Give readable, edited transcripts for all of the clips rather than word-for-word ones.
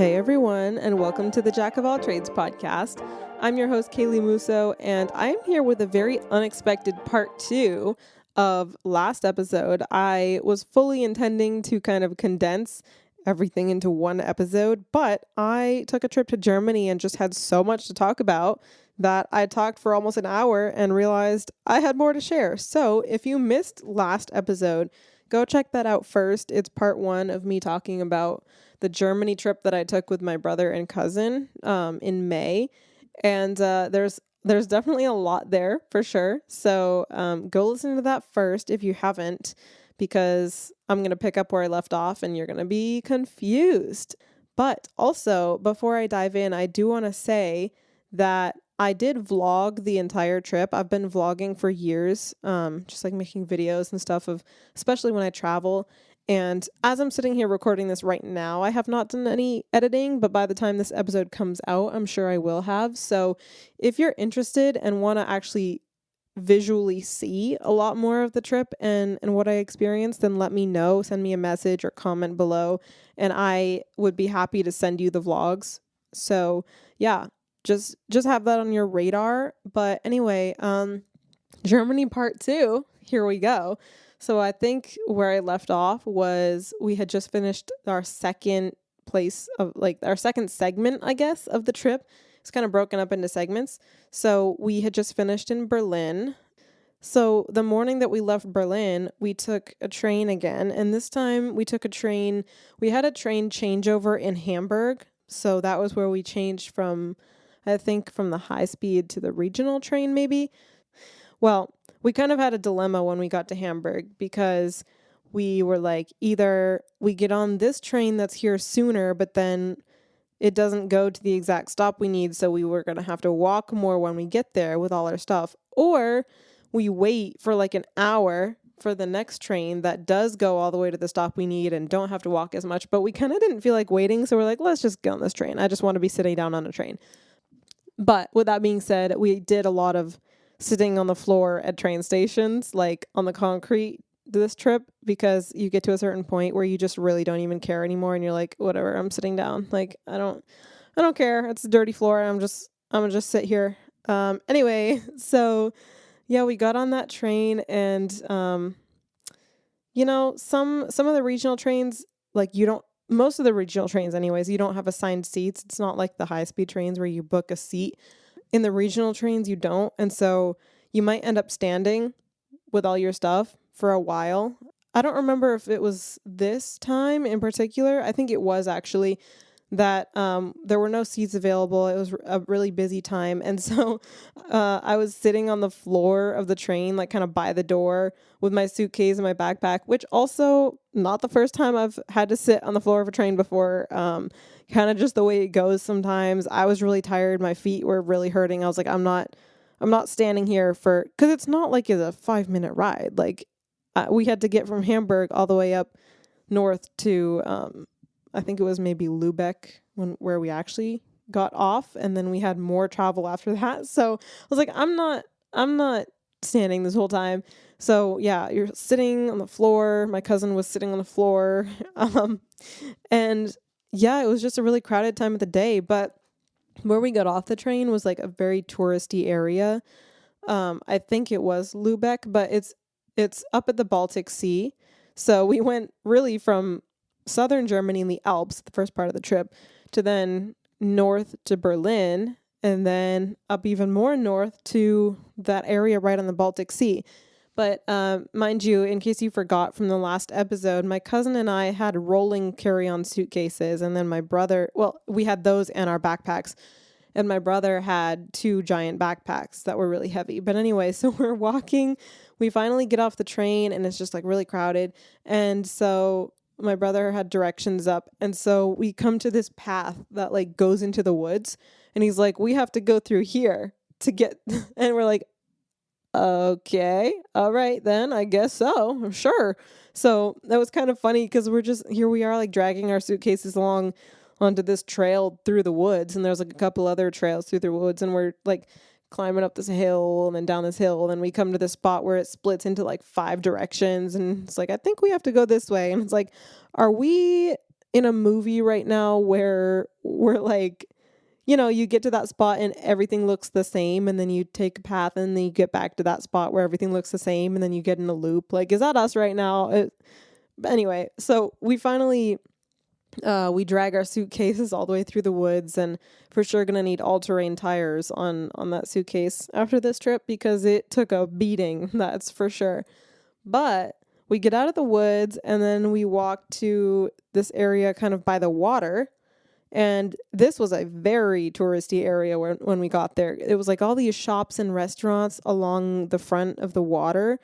Hey everyone, and welcome to the Jack of All Trades podcast. I'm your host, Kaylee Musso, and I'm here with a very unexpected part 2 of last episode. I was fully intending to kind of condense everything into one episode, but I took a trip to Germany and just had so much to talk about that I talked for almost an hour and realized I had more to share. So if you missed last episode, go check that out first. It's part 1 of me talking about the Germany trip that I took with my brother and cousin in May. And there's definitely a lot there for sure. So go listen to that first if you haven't, because I'm going to pick up where I left off and you're going to be confused. But also, before I dive in, I do want to say that I did vlog the entire trip. I've been vlogging for years, just like making videos and stuff of, especially when I travel. And as I'm sitting here recording this right now, I have not done any editing, but by the time this episode comes out, I'm sure I will have. So if you're interested and want to actually visually see a lot more of the trip and what I experienced, then let me know, send me a message or comment below, and I would be happy to send you the vlogs. So yeah, just have that on your radar. But anyway, Germany part 2, here we go. So I think where I left off was we had just finished our second segment, I guess, of the trip. It's kind of broken up into segments. So we had just finished in Berlin. So the morning that we left Berlin, we took a train again. And this time we took a train. We had a train changeover in Hamburg. So that was where we changed from, I think, from the high speed to the regional train, maybe. Well, we kind of had a dilemma when we got to Hamburg because we were like, either we get on this train that's here sooner, but then it doesn't go to the exact stop we need, so we were going to have to walk more when we get there with all our stuff, or we wait for like an hour for the next train that does go all the way to the stop we need and don't have to walk as much. But we kind of didn't feel like waiting, so we're like, let's just get on this train. I just want to be sitting down on a train. But with that being said, we did a lot of sitting on the floor at train stations, like on the concrete this trip, because you get to a certain point where you just really don't even care anymore and you're like, whatever, I'm sitting down. Like, I don't care. It's a dirty floor. I'm gonna just sit here. Anyway, so yeah, we got on that train and some of the regional trains, like most of the regional trains anyways, you don't have assigned seats. It's not like the high speed trains where you book a seat. In the regional trains, you don't. And so you might end up standing with all your stuff for a while. I don't remember if it was this time in particular. I think it was actually that there were no seats available. It was a really busy time. And so I was sitting on the floor of the train, like kind of by the door with my suitcase and my backpack, which also not the first time I've had to sit on the floor of a train before. Kind of just the way it goes sometimes. I was really tired. My feet were really hurting. I was like, I'm not standing here because it's not like it's a 5-minute ride. Like we had to get from Hamburg all the way up north to, I think it was maybe Lübeck where we actually got off. And then we had more travel after that. So I was like, I'm not standing this whole time. So yeah, you're sitting on the floor. My cousin was sitting on the floor. And yeah, it was just a really crowded time of the day, but where we got off the train was like a very touristy area. I think it was Lübeck, but it's up at the Baltic Sea. So we went really from southern Germany in the Alps, the first part of the trip, to then north to Berlin, and then up even more north to that area right on the Baltic Sea. But mind you, in case you forgot from the last episode, my cousin and I had rolling carry-on suitcases, and then my brother, we had those and our backpacks, and my brother had 2 giant backpacks that were really heavy. But anyway, so we're walking, we finally get off the train, and it's just like really crowded, and so my brother had directions up, and so we come to this path that like goes into the woods, and he's like, we have to go through here to get, and we're like, okay, all right, then I guess so. Sure. So that was kind of funny because here we are like dragging our suitcases along onto this trail through the woods. And there's like a couple other trails through the woods. And we're like climbing up this hill and then down this hill. And then we come to this spot where it splits into like 5 directions. And it's like, I think we have to go this way. And it's like, are we in a movie right now where we're like, you get to that spot and everything looks the same, and then you take a path and then you get back to that spot where everything looks the same, and then you get in a loop. Like, is that us right now? But anyway, so we finally we drag our suitcases all the way through the woods, and for sure gonna need all-terrain tires on that suitcase after this trip because it took a beating, that's for sure. But we get out of the woods and then we walk to this area kind of by the water. And this was a very touristy area when we got there. It was like all these shops and restaurants along the front of the water.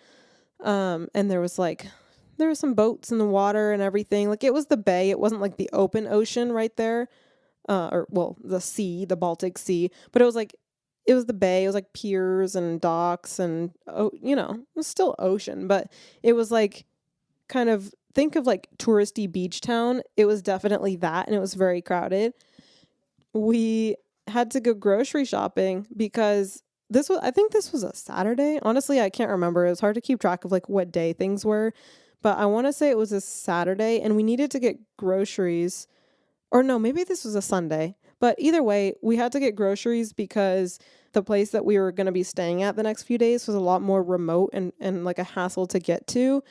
And there was some boats in the water and everything. Like, it was the bay. It wasn't like the open ocean right there. The sea, the Baltic Sea. But it was the bay. It was like piers and docks and, it was still ocean. But it was like kind of, think of like touristy beach town. It was definitely that, and it was very crowded. We had to go grocery shopping because I think this was a Saturday. Honestly, I can't remember. It was hard to keep track of like what day things were, but I want to say it was a Saturday, and we needed to get groceries. Or no, maybe this was a Sunday. But either way, we had to get groceries because the place that we were going to be staying at the next few days was a lot more remote and like a hassle to get to.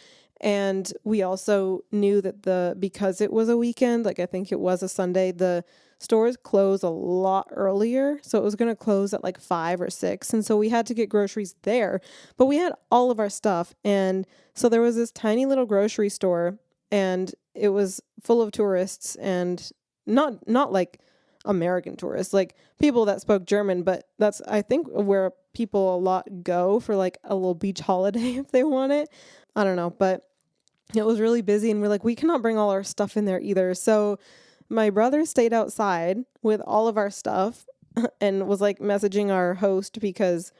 And we also knew that because it was a weekend, like I think it was a Sunday, the stores close a lot earlier. So it was going to close at like 5 or 6. And so we had to get groceries there, but we had all of our stuff. And so there was this tiny little grocery store, and it was full of tourists, and not like American tourists, like people that spoke German, but that's, I think, where people a lot go for like a little beach holiday if they want it. I don't know, but it was really busy, and we're like, we cannot bring all our stuff in there either. So my brother stayed outside with all of our stuff and was like messaging our host, because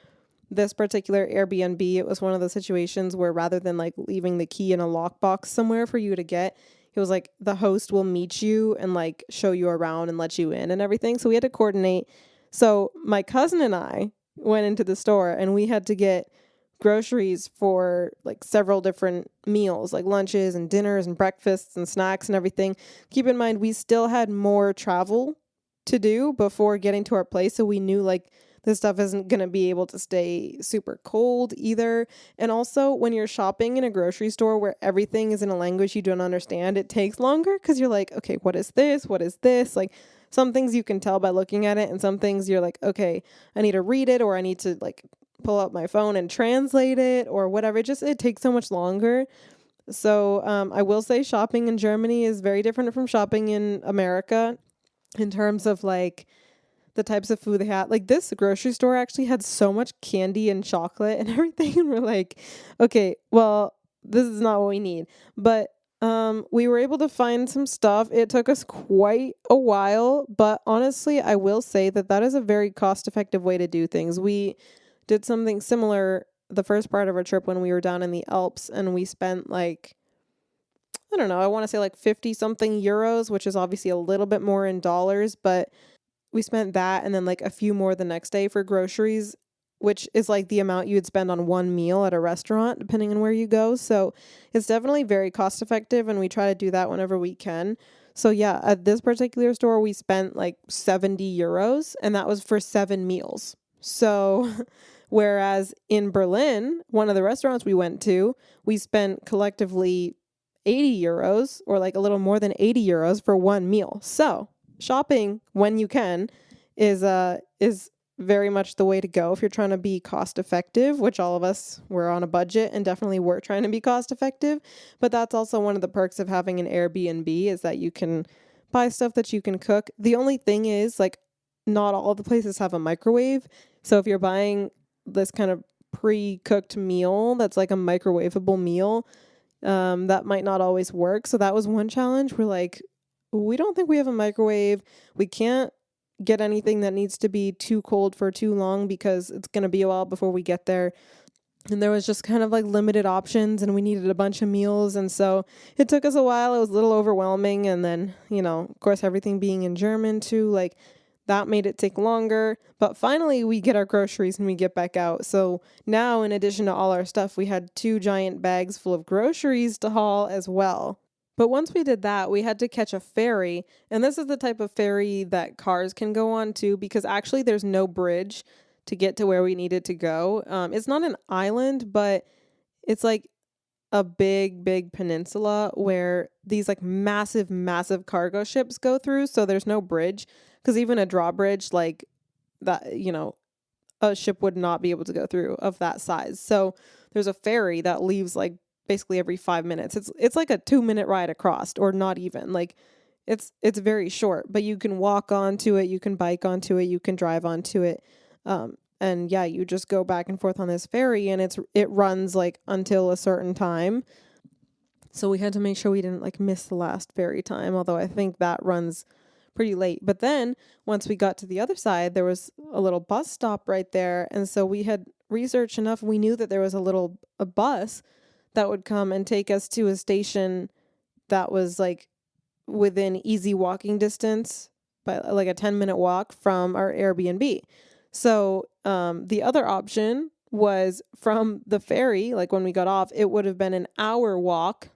this particular Airbnb, it was one of the situations where rather than like leaving the key in a lockbox somewhere for you to get, it was like the host will meet you and like show you around and let you in and everything. So we had to coordinate. So my cousin and I went into the store, and we had to get groceries for like several different meals, like lunches and dinners and breakfasts and snacks and everything. Keep in mind, we still had more travel to do before getting to our place. So we knew like this stuff isn't going to be able to stay super cold either. And also, when you're shopping in a grocery store where everything is in a language you don't understand, it takes longer because you're like, okay, what is this? What is this? Like, some things you can tell by looking at it, and some things you're like, okay, I need to read it, or I need to like pull up my phone and translate it or whatever. It takes so much longer. So I will say shopping in Germany is very different from shopping in America in terms of like the types of food they had. Like, this grocery store actually had so much candy and chocolate and everything. And we're like, okay, well, this is not what we need. But we were able to find some stuff. It took us quite a while, but honestly, I will say that is a very cost-effective way to do things. We did something similar the first part of our trip when we were down in the Alps, and we spent like, I don't know, I want to say like 50 something euros, which is obviously a little bit more in dollars, but we spent that and then like a few more the next day for groceries, which is like the amount you would spend on one meal at a restaurant, depending on where you go. So it's definitely very cost effective, and we try to do that whenever we can. So yeah, at this particular store, we spent like 70 euros, and that was for 7 meals. So whereas in Berlin, one of the restaurants we went to, we spent collectively 80 euros, or like a little more than 80 euros for one meal. So shopping when you can is very much the way to go if you're trying to be cost effective, which all of us were on a budget and definitely were trying to be cost effective. But that's also one of the perks of having an Airbnb, is that you can buy stuff that you can cook. The only thing is, like, not all the places have a microwave. So if you're buying this kind of pre-cooked meal that's like a microwavable meal, that might not always work. So that was one challenge. We're like, we don't think we have a microwave. We can't get anything that needs to be too cold for too long because it's going to be a while before we get there. And there was just kind of like limited options, and we needed a bunch of meals. And so it took us a while. It was a little overwhelming. And then, of course, everything being in German too, like, that made it take longer. But finally, we get our groceries and we get back out. So now, in addition to all our stuff, we had 2 giant bags full of groceries to haul as well. But once we did that, we had to catch a ferry. And this is the type of ferry that cars can go on too, because actually there's no bridge to get to where we needed to go. It's not an island, but it's like a big peninsula where these like massive cargo ships go through. So there's no bridge, because even a drawbridge like that, a ship would not be able to go through of that size. So there's a ferry that leaves like basically every 5 minutes. It's like a 2-minute ride across, or not even. Like it's very short, but you can walk onto it, you can bike onto it, you can drive onto it. And yeah, you just go back and forth on this ferry, and it runs like until a certain time. So we had to make sure we didn't like miss the last ferry time, although I think that runs pretty late. But then once we got to the other side, there was a little bus stop right there. And so we had researched enough. We knew that there was a bus that would come and take us to a station that was like within easy walking distance, by like a 10-minute walk from our Airbnb. So the other option was from the ferry, like when we got off, it would have been an hour walk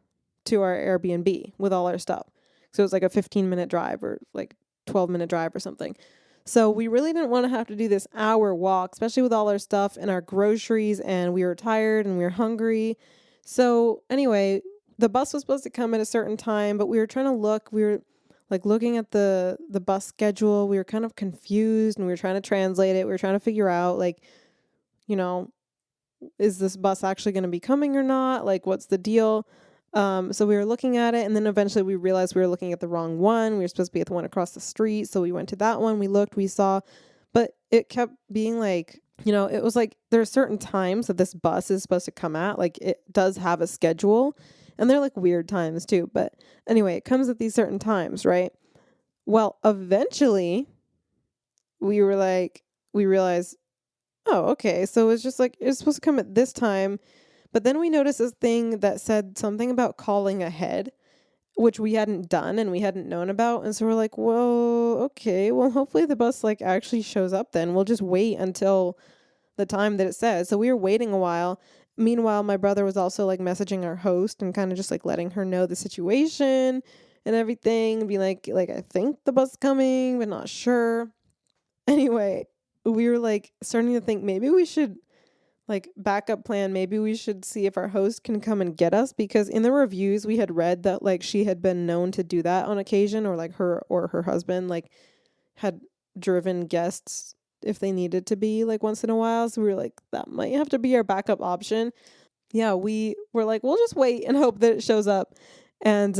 to our Airbnb with all our stuff. So it was like a 15-minute drive or like 12-minute drive or something. So we really didn't want to have to do this hour walk, especially with all our stuff and our groceries, and we were tired and we were hungry. So anyway, the bus was supposed to come at a certain time, but we were trying to look. We were like looking at the bus schedule. We were kind of confused, and we were trying to translate it. We were trying to figure out like, is this bus actually going to be coming or not? Like, what's the deal? So we were looking at it, and then eventually we realized we were looking at the wrong one. We were supposed to be at the one across the street. So we went to that one. We looked, we saw, but it kept being like, it was like there are certain times that this bus is supposed to come at. Like it does have a schedule, and they're like weird times too. But anyway, it comes at these certain times, right? Well, eventually we realized, oh, okay. So it's just like, it's supposed to come at this time. But then we noticed this thing that said something about calling ahead, which we hadn't done and we hadn't known about. And so we're like, whoa, okay, well, hopefully the bus like actually shows up then. We'll just wait until the time that it says. So we were waiting a while. Meanwhile, my brother was also like messaging our host and kind of just like letting her know the situation and everything, and be like, I think the bus is coming, but not sure. Anyway, we were like starting to think maybe we should like backup plan. Maybe we should see if our host can come and get us, because in the reviews we had read that like she had been known to do that on occasion, or like her or her husband like had driven guests if they needed to be like once in a while. So we were like, that might have to be our backup option. Yeah, we were like, we'll just wait and hope that it shows up. And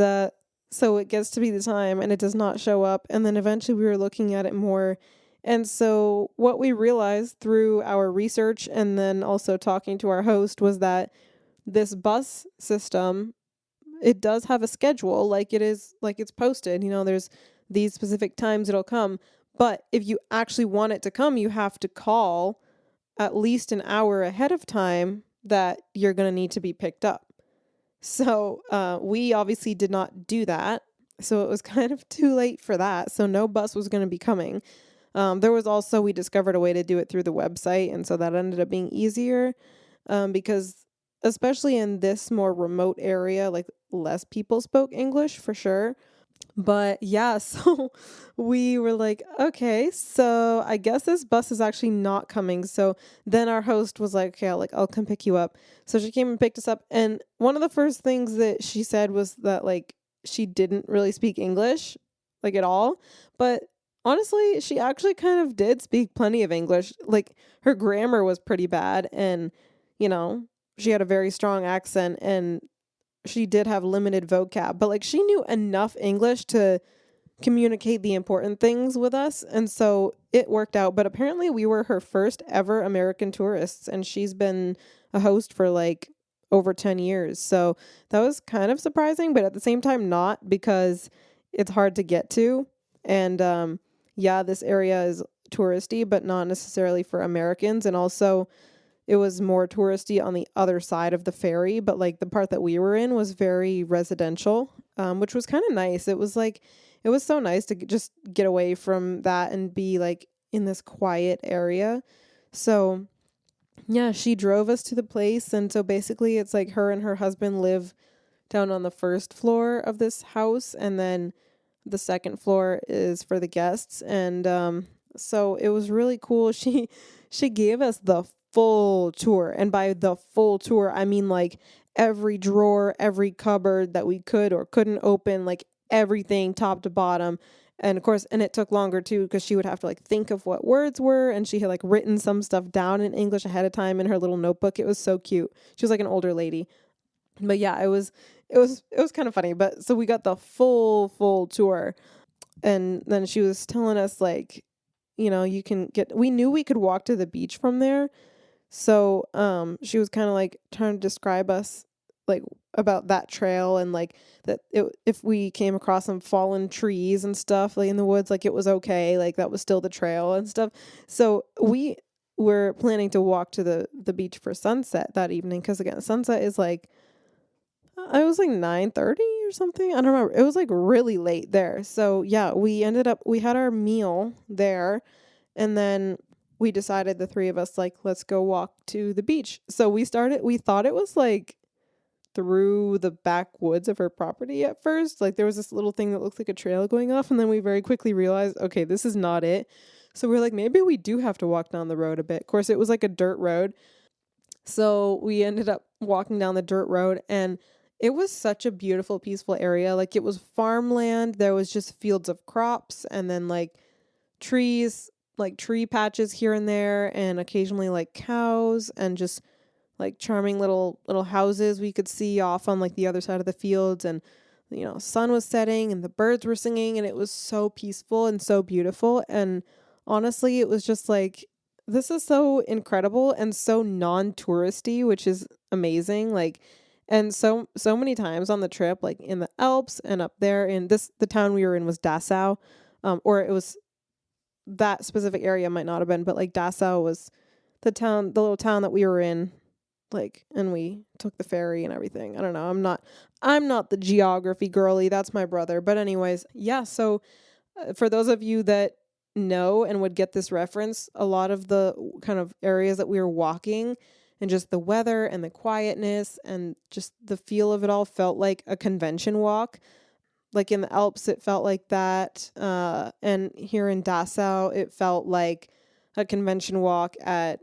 so it gets to be the time and it does not show up. And then eventually we were looking at it more. And so what we realized through our research and then also talking to our host was that this bus system, it does have a schedule, like it is, like it's posted, there's these specific times it'll come. But if you actually want it to come, you have to call at least an hour ahead of time that you're going to need to be picked up. So we obviously did not do that. So it was kind of too late for that. So no bus was going to be coming. There was also, we discovered a way to do it through the website. And so that ended up being easier because especially in this more remote area, like less people spoke English for sure. But yeah, so we were like, okay, so I guess this bus is actually not coming. So then our host was like, okay, I'll come pick you up. So she came and picked us up. And one of the first things that she said was that like she didn't really speak English like at all. But honestly, she actually kind of did speak plenty of English. Like her grammar was pretty bad, and she had a very strong accent, and she did have limited vocab, but like she knew enough English to communicate the important things with us. And so it worked out. But apparently we were her first ever American tourists, and she's been a host for like over 10 years. So that was kind of surprising, but at the same time not, because it's hard to get to. And yeah, this area is touristy, but not necessarily for Americans. And also it was more touristy on the other side of the ferry, but like the part that we were in was very residential, which was kind of nice. It was so nice to just get away from that and be like in this quiet area. So yeah, she drove us to the place. And so basically it's like her and her husband live down on the first floor of this house, and then the second floor is for the guests. And so it was really cool. She gave us the full tour, and by the full tour I mean like every drawer, every cupboard that we could or couldn't open, like everything top to bottom. And of course, and it took longer too because she would have to like think of what words were, and she had like written some stuff down in English ahead of time in her little notebook. It was so cute. She was like an older lady. But yeah, it was kind of funny. But so we got the full tour, and then she was telling us like, you can get, we knew we could walk to the beach from there. So she was kind of like trying to describe us like about that trail, and like that if we came across some fallen trees and stuff like in the woods, like it was okay, like that was still the trail and stuff. So we were planning to walk to the beach for sunset that evening, because again, sunset is like, it was like 9:30 or something. I don't remember. It was like really late there. So yeah, we had our meal there, and then we decided, the three of us, like, let's go walk to the beach. So we thought it was like through the backwoods of her property at first. Like there was this little thing that looked like a trail going off, and then we very quickly realized, okay, this is not it. So we're like, maybe we do have to walk down the road a bit. Of course, it was like a dirt road. So we ended up walking down the dirt road, and it was such a beautiful, peaceful area. Like it was farmland. There was just fields of crops, and then like trees, like tree patches here and there, and occasionally like cows, and just like charming little houses we could see off on like the other side of the fields. And sun was setting and the birds were singing, and it was so peaceful and so beautiful. And honestly, it was just like, this is so incredible and so non-touristy, which is amazing. Like, and so many times on the trip, like in the Alps and up there in the town we were in was Dachau, or it was, that specific area might not have been, but like Dachau was the little town that we were in, like, and we took the ferry and everything. I don't know. I'm not the geography girly. That's my brother. But anyways, yeah. So for those of you that know and would get this reference, a lot of the kind of areas that we were walking, and just the weather and the quietness and just the feel of it all felt like a convention walk. Like in the Alps, it felt like that. And here in Dachau, it felt like a convention walk at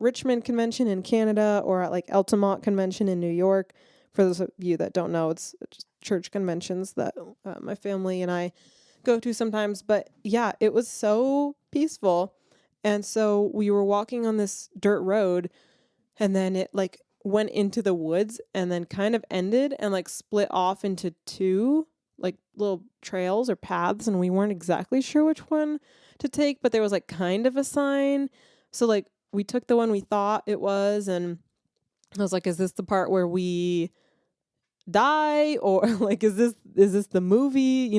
Richmond Convention in Canada, or at like Altamont Convention in New York. For those of you that don't know, it's just church conventions that my family and I go to sometimes. But yeah, it was so peaceful. And so we were walking on this dirt road, and then it like went into the woods, and then kind of ended and like split off into two like little trails or paths, and we weren't exactly sure which one to take, but there was like kind of a sign. So like we took the one we thought it was, and I was like, is this the part where we die, or like is this the movie?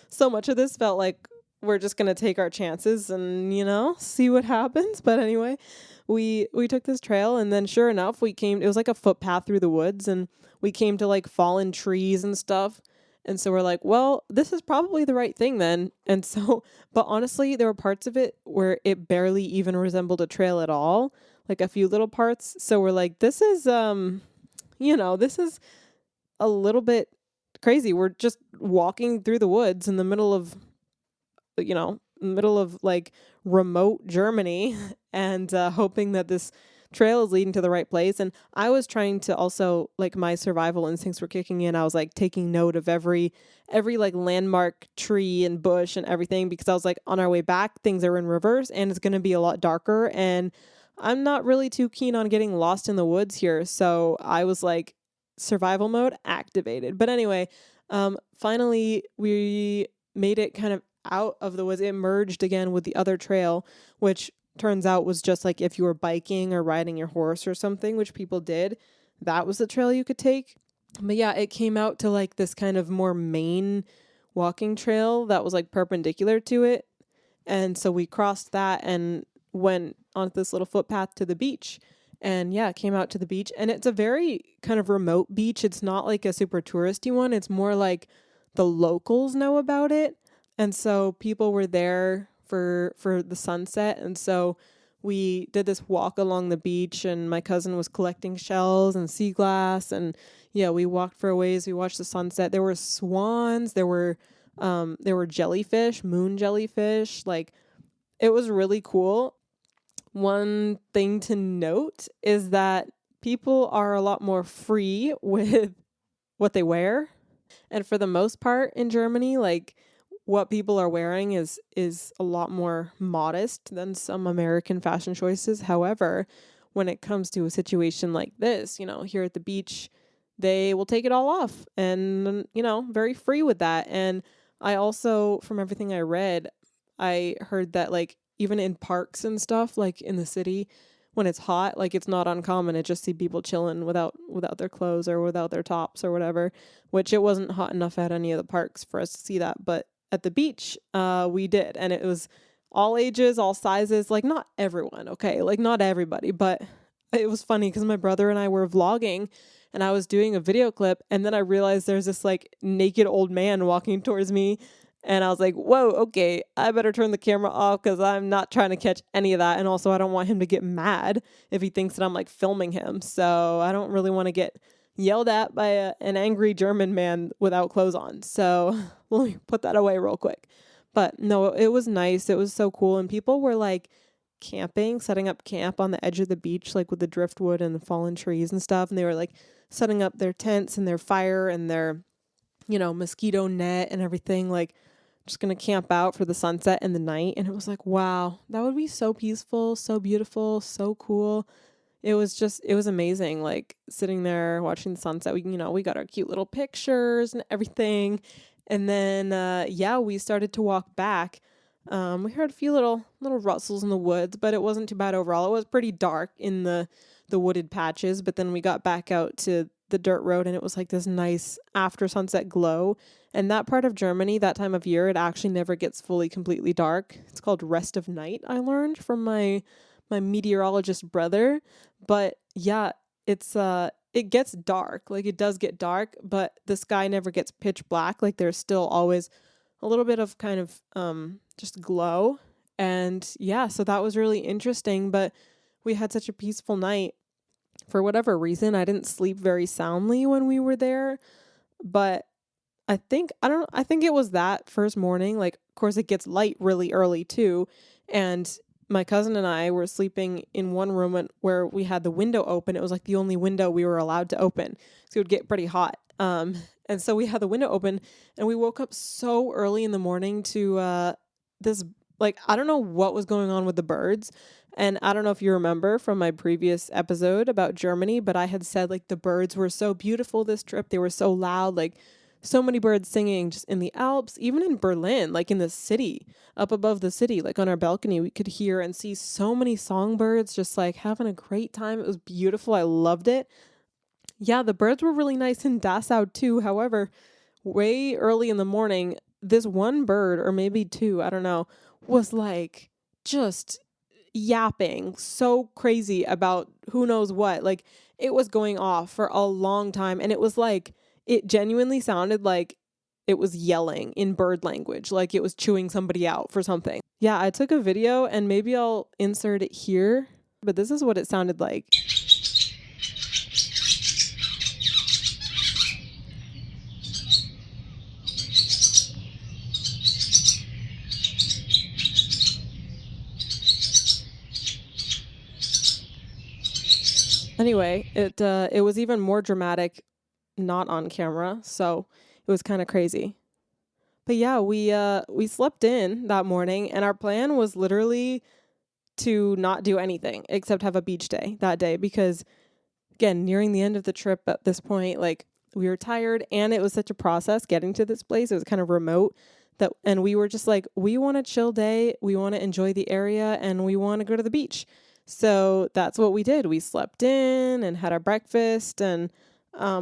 So much of this felt like we're just gonna take our chances and see what happens. But anyway, we took this trail, and then sure enough, it was like a footpath through the woods, and we came to like fallen trees and stuff. And so we're like, well, this is probably the right thing then. And so, but honestly, there were parts of it where it barely even resembled a trail at all, like a few little parts. So we're like, this is this is a little bit crazy. We're just walking through the woods in the middle of like remote Germany, and hoping that this trail is leading to the right place. And I was trying to also, like, my survival instincts were kicking in. I was like taking note of every like landmark tree and bush and everything, because I was like, on our way back, things are in reverse and it's going to be a lot darker, and I'm not really too keen on getting lost in the woods here. So I was like, survival mode activated. But anyway, finally we made it kind of out of the woods. It merged again with the other trail, which turns out was just like if you were biking or riding your horse or something, which people did, that was the trail you could take. But yeah, it came out to like this kind of more main walking trail that was like perpendicular to it. And so we crossed that and went on this little footpath to the beach. And yeah, came out to the beach, and it's a very kind of remote beach. It's not like a super touristy one. It's more like the locals know about it. And so people were there for the sunset. And so we did this walk along the beach, and my cousin was collecting shells and sea glass, and yeah, we walked for a ways. We watched the sunset. There were swans. There were jellyfish, moon jellyfish. Like, it was really cool. One thing to note is that people are a lot more free with what they wear. And for the most part in Germany, like, what people are wearing is a lot more modest than some American fashion choices. However, when it comes to a situation like this, here at the beach, they will take it all off and, very free with that. And I also, from everything I read, I heard that, like, even in parks and stuff, like in the city, when it's hot, like, it's not uncommon to just see people chilling without their clothes or without their tops or whatever, which it wasn't hot enough at any of the parks for us to see that. But at the beach, we did. And it was all ages, all sizes, like, not everyone, okay? Like, not everybody, but it was funny because my brother and I were vlogging and I was doing a video clip, and then I realized there's this, like, naked old man walking towards me. And I was like, whoa, okay, I better turn the camera off because I'm not trying to catch any of that. And also, I don't want him to get mad if he thinks that I'm, like, filming him. So I don't really want to get yelled at by an angry German man without clothes on. So let me put that away real quick. But no, it was nice. It was so cool. And people were, like, camping, setting up camp on the edge of the beach, like with the driftwood and the fallen trees and stuff. And they were, like, setting up their tents and their fire and their, mosquito net and everything, like, just gonna camp out for the sunset and the night. And it was like, wow, that would be so peaceful, so beautiful, so cool. It was amazing, like, sitting there watching the sunset. We got our cute little pictures and everything. And then we started to walk back. We heard a few little rustles in the woods, but it wasn't too bad overall. It was pretty dark in the wooded patches, but then we got back out to the dirt road, and it was like this nice after sunset glow. And that part of Germany, that time of year, it actually never gets fully completely dark. It's called rest of night, I learned from my meteorologist brother. But yeah, it gets dark. Like, it does get dark, but the sky never gets pitch black. Like, there's still always a little bit of kind of just glow. And yeah, so that was really interesting. But we had such a peaceful night. For whatever reason, I didn't sleep very soundly when we were there, but I think it was that first morning. Like, of course, it gets light really early too, and my cousin and I were sleeping in one room where we had the window open. It was like the only window we were allowed to open, so it would get pretty hot. And so we had the window open, and we woke up so early in the morning to this, like, I don't know what was going on with the birds. And I don't know if you remember from my previous episode about Germany, but I had said, like, the birds were so beautiful this trip. They were so loud, like, so many birds singing just in the Alps, even in Berlin, like in the city, up above the city, like on our balcony, we could hear and see so many songbirds just, like, having a great time. It was beautiful. I loved it. Yeah, the birds were really nice in Dachau too. However, way early in the morning, this one bird, or maybe two, I don't know, was, like, just yapping so crazy about who knows what. Like, it was going off for a long time, and it was like, it genuinely sounded like it was yelling in bird language, like it was chewing somebody out for something. Yeah, I took a video, and maybe I'll insert it here, but this is what it sounded like. Anyway, it was even more dramatic not on camera, so it was kind of crazy. But yeah, we slept in that morning, and our plan was literally to not do anything except have a beach day that day, because again, nearing the end of the trip at this point, like, we were tired, and it was such a process getting to this place. It was kind of remote, and we were just like, we want a chill day, we want to enjoy the area, and we want to go to the beach. So that's what we did. We slept in and had our breakfast, and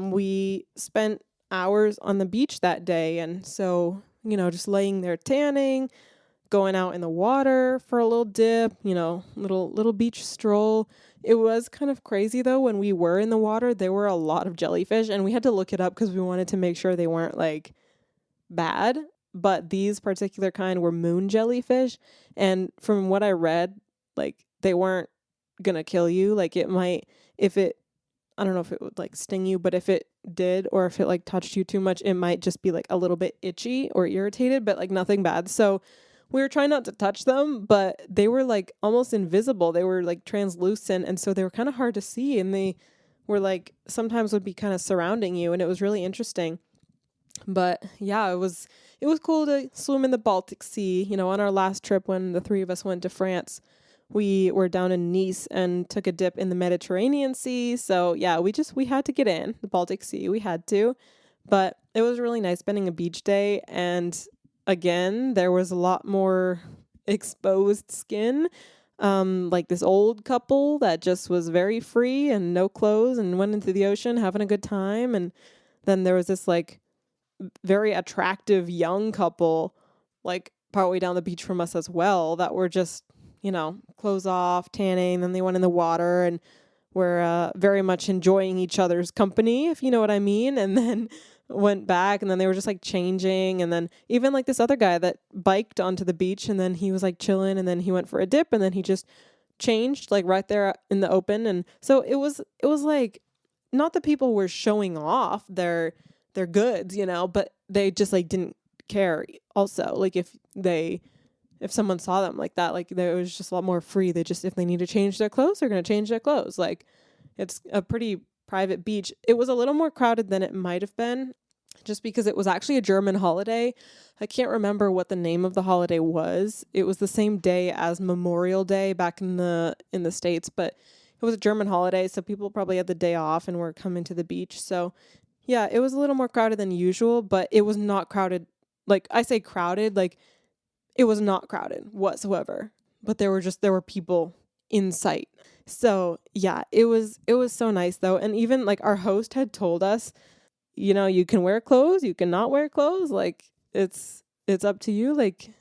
we spent hours on the beach that day. And so, just laying there tanning, going out in the water for a little dip, little beach stroll. It was kind of crazy though. When we were in the water, there were a lot of jellyfish, and we had to look it up because we wanted to make sure they weren't, like, bad. But these particular kind were moon jellyfish. And from what I read, like, they weren't gonna kill you. Like it might, if it, I don't know if it would like sting you, but if it did, or if it like touched you too much, it might just be like a little bit itchy or irritated, but like nothing bad. So we were trying not to touch them, but they were like almost invisible. They were like translucent. And so they were kind of hard to see. And they were like sometimes would be kind of surrounding you. And it was really interesting. But yeah, it was cool to swim in the Baltic Sea. You know, on our last trip when the three of us went to France, we were down in Nice and took a dip in the Mediterranean Sea. So yeah, we had to get in the Baltic Sea. We had to. But it was really nice spending a beach day. And again, there was a lot more exposed skin. Like this old couple that just was very free and no clothes and went into the ocean having a good time. And then there was this like very attractive young couple like partway down the beach from us as well that were just, clothes off, tanning. Then they went in the water and were very much enjoying each other's company, if you know what I mean. And then went back, and then they were just like changing. And then even like this other guy that biked onto the beach, and then he was like chilling, and then he went for a dip, and then he just changed like right there in the open. And so it was like, not that people were showing off their goods, but they just like didn't care also. Like if someone saw them like that, like there was just a lot more free. They just, if they need to change their clothes, they're going to change their clothes. Like it's a pretty private beach. It was a little more crowded than it might have been just because it was actually a German holiday. I can't remember what the name of the holiday was. It was the same day as Memorial Day back in the States, but it was a German holiday. So people probably had the day off and were coming to the beach. So yeah, it was a little more crowded than usual, but it was not crowded. Like I say crowded, like it was not crowded whatsoever, but there were people in sight. So yeah, it was so nice though. And even like our host had told us, you can wear clothes, you cannot wear clothes. Like it's up to you, like,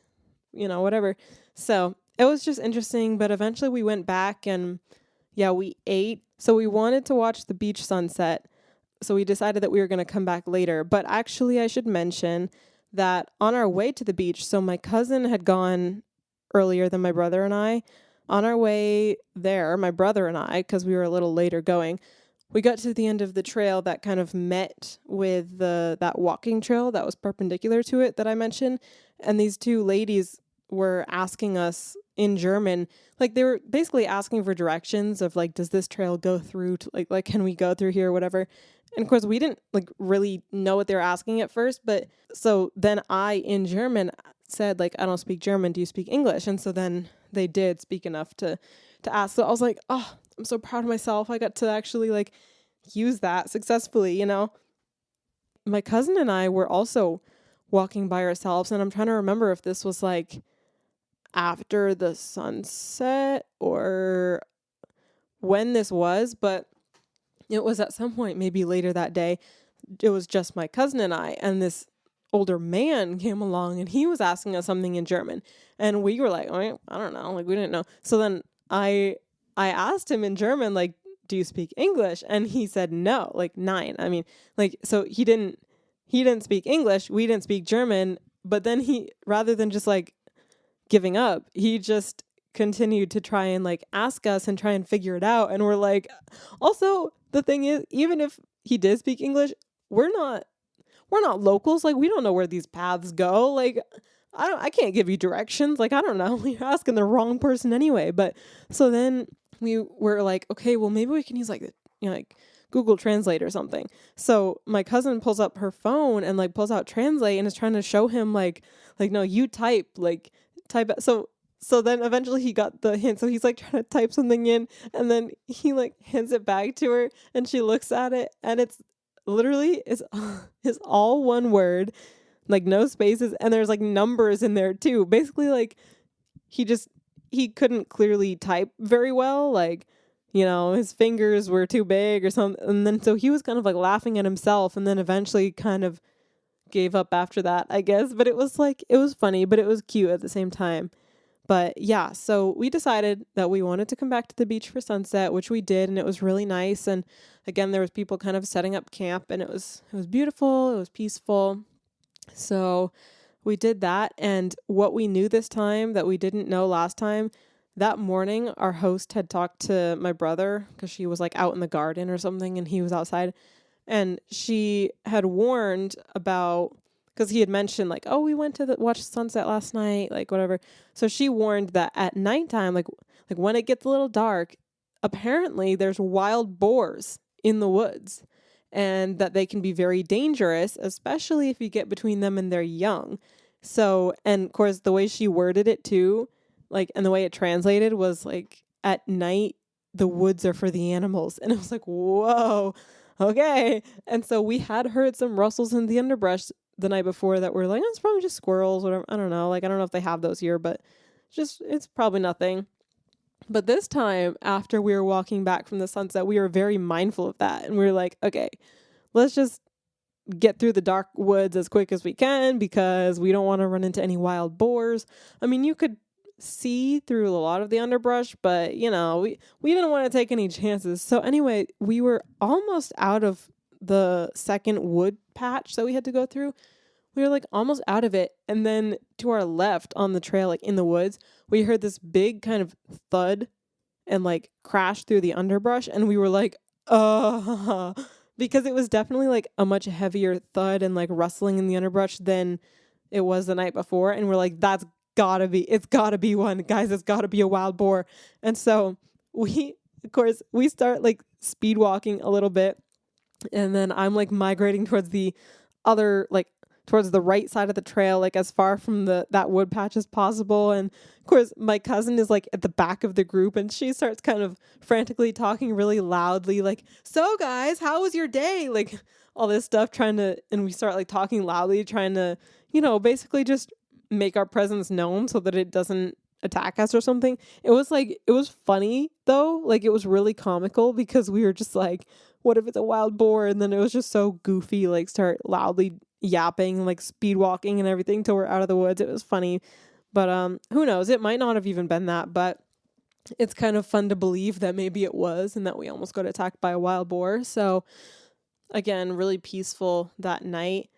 whatever. So it was just interesting, but eventually we went back and yeah, we ate. So we wanted to watch the beach sunset. So we decided that we were going to come back later. But actually, I should mention that on our way to the beach, so my cousin had gone earlier than my brother and I. On our way there, my brother and I, because we were a little later going, we got to the end of the trail that kind of met with that walking trail that was perpendicular to it that I mentioned. And these two ladies were asking us in German, like they were basically asking for directions of like, does this trail go through to like can we go through here or whatever. And of course we didn't like really know what they were asking at first, but so then I in German said like, I don't speak German, do you speak English? And so then they did speak enough to ask. So I was like, oh, I'm so proud of myself. I got to actually like use that successfully, My cousin and I were also walking by ourselves, and I'm trying to remember if this was like after the sunset or when this was, but it was at some point maybe later that day. It was just my cousin and I, and this older man came along and he was asking us something in German, and we were like, I don't know, like we didn't know. So then I asked him in German, like, do you speak English? And he said no, like nine. I mean, like, so he didn't speak English, we didn't speak German, but then he, rather than just like giving up, he just continued to try and like ask us and try and figure it out. And we're like, also the thing is, even if he did speak English, we're not locals. Like we don't know where these paths go. Like I can't give you directions. Like I don't know. You're asking the wrong person anyway. But so then we were like, okay, well maybe we can use like like Google Translate or something. So my cousin pulls up her phone and like pulls out Translate and is trying to show him like no, you type it. So then eventually he got the hint. So he's like trying to type something in, and then he like hands it back to her, and she looks at it, and it's literally is all one word, like no spaces, and there's like numbers in there too. Basically like he couldn't clearly type very well, like his fingers were too big or something. And then so he was kind of like laughing at himself, and then eventually kind of gave up after that, I guess. But it was funny, but it was cute at the same time. But yeah, so we decided that we wanted to come back to the beach for sunset, which we did, and it was really nice. And again, there was people kind of setting up camp, and it was beautiful, it was peaceful. So we did that, and what we knew this time that we didn't know last time, that morning our host had talked to my brother because she was like out in the garden or something and he was outside, and she had warned about, because he had mentioned like, oh, we went to watch sunset last night, like whatever. So she warned that at nighttime, like when it gets a little dark, apparently there's wild boars in the woods, and that they can be very dangerous, especially if you get between them and they're young. So, and of course, the way she worded it too, like, and the way it translated was like, at night, the woods are for the animals. And it was like, whoa, okay. And so we had heard some rustles in the underbrush the night before that were like, oh, it's probably just squirrels, whatever. I don't know. Like, I don't know if they have those here, but just, it's probably nothing. But this time, after we were walking back from the sunset, we were very mindful of that. And we were like, okay, let's just get through the dark woods as quick as we can because we don't want to run into any wild boars. I mean, you could see through a lot of the underbrush, but we didn't want to take any chances. So anyway, we were almost out of the second wood patch that we had to go through. We were like almost out of it, and then to our left on the trail, like in the woods, we heard this big kind of thud and like crash through the underbrush, and we were like, because it was definitely like a much heavier thud and like rustling in the underbrush than it was the night before. And we're like, it's gotta be one, guys, it's gotta be a wild boar. And so we start like speed walking a little bit, and then I'm like migrating towards the other, like towards the right side of the trail, like as far from that wood patch as possible. And of course my cousin is like at the back of the group, and she starts kind of frantically talking really loudly, like, so guys, how was your day? Like all this stuff, and we start like talking loudly, trying to, basically just make our presence known so that it doesn't attack us or something. It was funny though. Like it was really comical because we were just like, what if it's a wild boar? And then it was just so goofy, like start loudly yapping, like speed walking and everything till we're out of the woods. It was funny. But who knows? It might not have even been that, but it's kind of fun to believe that maybe it was and that we almost got attacked by a wild boar. So again, really peaceful that night.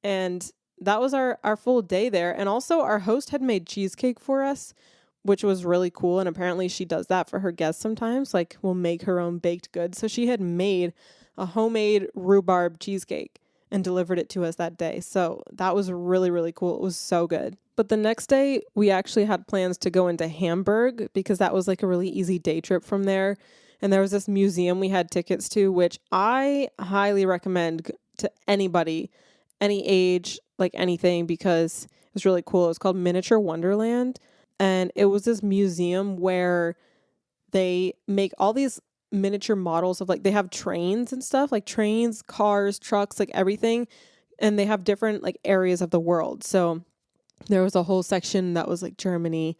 And that was our full day there. And also our host had made cheesecake for us, which was really cool. And apparently she does that for her guests sometimes, like will make her own baked goods. So she had made a homemade rhubarb cheesecake and delivered it to us that day. So that was really, really cool. It was so good. But the next day we actually had plans to go into Hamburg because that was like a really easy day trip from there. And there was this museum we had tickets to, which I highly recommend to anybody, any age, like anything, because it was really cool. It was called Miniature Wonderland. And it was this museum where they make all these miniature models of, like, they have trains and stuff, like trains, cars, trucks, like everything. And they have different like areas of the world. So there was a whole section that was like Germany.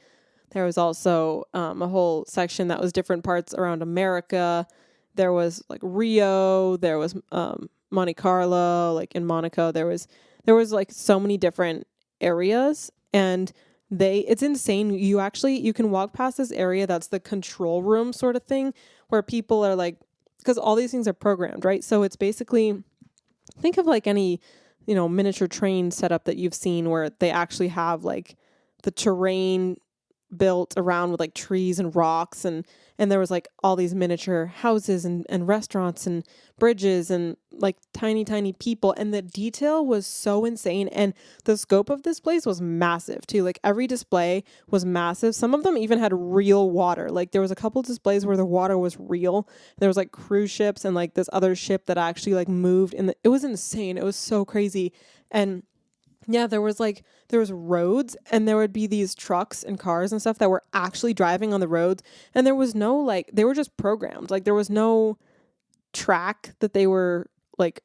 There was also a whole section that was different parts around America. There was like Rio. There was Monte Carlo, like in Monaco. There was like so many different areas, and it's insane. You can walk past this area that's the control room sort of thing, where people are like, because all these things are programmed, right? So it's basically, think of like any, miniature train setup that you've seen where they actually have like the terrain built around with like trees and rocks, and there was like all these miniature houses and restaurants and bridges and like tiny people, and the detail was so insane. And the scope of this place was massive too. Like every display was massive. Some of them even had real water. Like there was a couple displays where the water was real. There was like cruise ships and like this other ship that actually like moved, and it was insane. It was so crazy. And yeah, there was roads, and there would be these trucks and cars and stuff that were actually driving on the roads, and there was no, like, they were just programmed. Like there was no track that they were like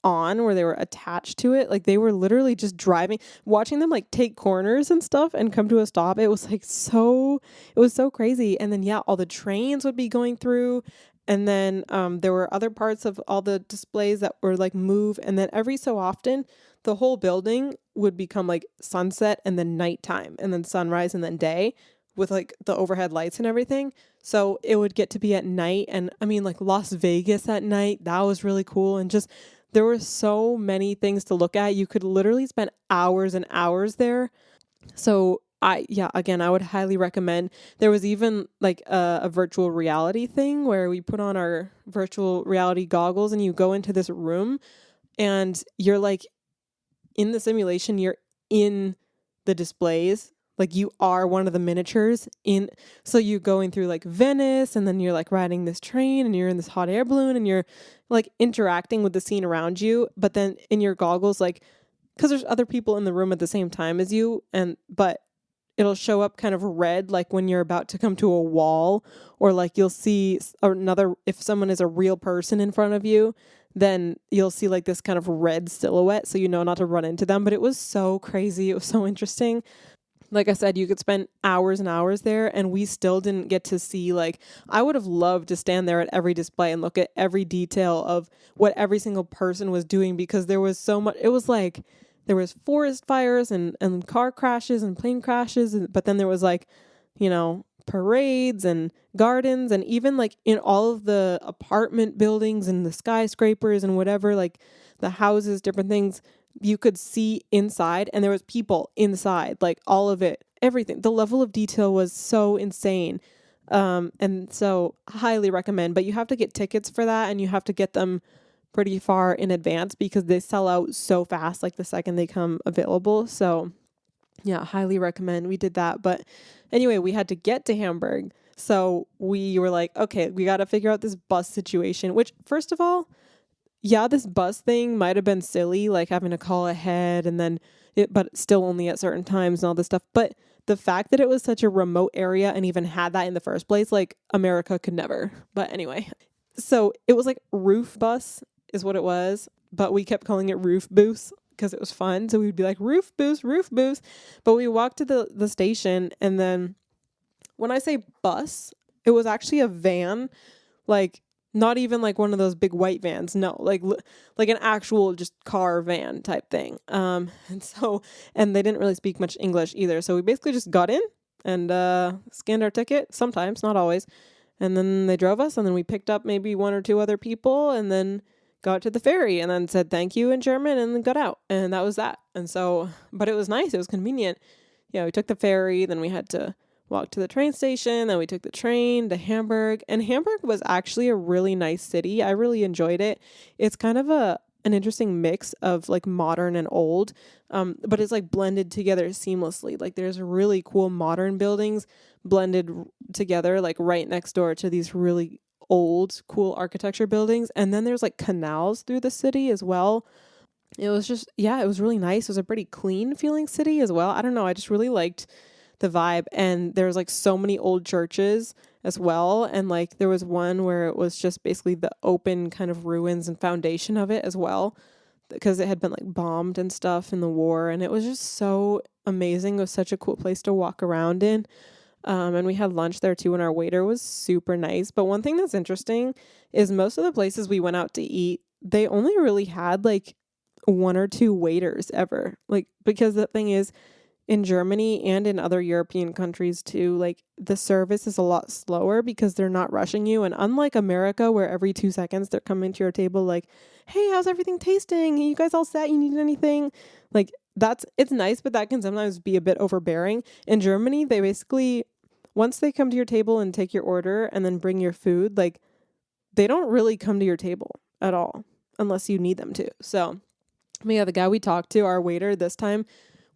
on where they were attached to it. Like they were literally just driving, watching them like take corners and stuff and come to a stop. It was so crazy. And then yeah, all the trains would be going through. And then there were other parts of all the displays that were like move. And then every so often, the whole building would become like sunset and then nighttime and then sunrise and then day with like the overhead lights and everything. So it would get to be at night. And I mean, like Las Vegas at night, that was really cool. And just, there were so many things to look at. You could literally spend hours and hours there. So Again, I would highly recommend. There was even like a virtual reality thing where we put on our virtual reality goggles and you go into this room and you're like in the simulation, you're in the displays. Like you are one of the miniatures in, so you're going through like Venice and then you're like riding this train and you're in this hot air balloon and you're like interacting with the scene around you. But then in your goggles, like, because there's other people in the room at the same time as you, but it'll show up kind of red, like when you're about to come to a wall, or like you'll see another, if someone is a real person in front of you, then you'll see like this kind of red silhouette, so you know not to run into them. But it was so crazy. It was so interesting. Like I said, you could spend hours and hours there, and we still didn't get to see, like, I would have loved to stand there at every display and look at every detail of what every single person was doing, because there was so much. It was like there was forest fires and car crashes and plane crashes, but then there was like, parades and gardens, and even like in all of the apartment buildings and the skyscrapers and whatever, like the houses, different things, you could see inside, and there was people inside, like all of it, everything. The level of detail was so insane. And so highly recommend, but you have to get tickets for that, and you have to get them pretty far in advance because they sell out so fast, like the second they come available. So yeah, highly recommend. We did that. But anyway, we had to get to Hamburg. So we were like, okay, we got to figure out this bus situation, which, first of all, yeah, this bus thing might have been silly, like having to call ahead and then but still only at certain times and all this stuff. But the fact that it was such a remote area and even had that in the first place, like America could never. But anyway, so it was like roof bus is what it was, but we kept calling it roof boost because it was fun. So we'd be like roof boost, roof boost. But we walked to the station, and then when I say bus, it was actually a van, like not even like one of those big white vans. No, like an actual just car van type thing. And they didn't really speak much English either. So we basically just got in and scanned our ticket, sometimes, not always. And then they drove us, and then we picked up maybe one or two other people, and then got to the ferry and then said thank you in German and then got out. And that was that. And so, but it was nice. It was convenient. Yeah, we took the ferry, then we had to walk to the train station, then we took the train to Hamburg. And Hamburg was actually a really nice city. I really enjoyed it. It's kind of an interesting mix of like modern and old, but it's like blended together seamlessly. Like there's really cool modern buildings blended together, like right next door to these really old, cool architecture buildings. And then there's like canals through the city as well. It was just, yeah, it was really nice. It was a pretty clean feeling city as well. I don't know. I just really liked the vibe. And there's like so many old churches as well. And like there was one where it was just basically the open kind of ruins and foundation of it as well, because it had been like bombed and stuff in the war. And it was just so amazing. It was such a cool place to walk around in. And we had lunch there too, and our waiter was super nice. But one thing that's interesting is most of the places we went out to eat, they only really had like one or two waiters ever. Like, because the thing is, in Germany and in other European countries too, like the service is a lot slower because they're not rushing you. And unlike America, where every 2 seconds they're coming to your table like, hey, how's everything tasting? You guys all set? You need anything? Like it's nice, but that can sometimes be a bit overbearing. In Germany, they basically, once they come to your table and take your order and then bring your food, like they don't really come to your table at all unless you need them to. So, yeah, the guy we talked to, our waiter this time,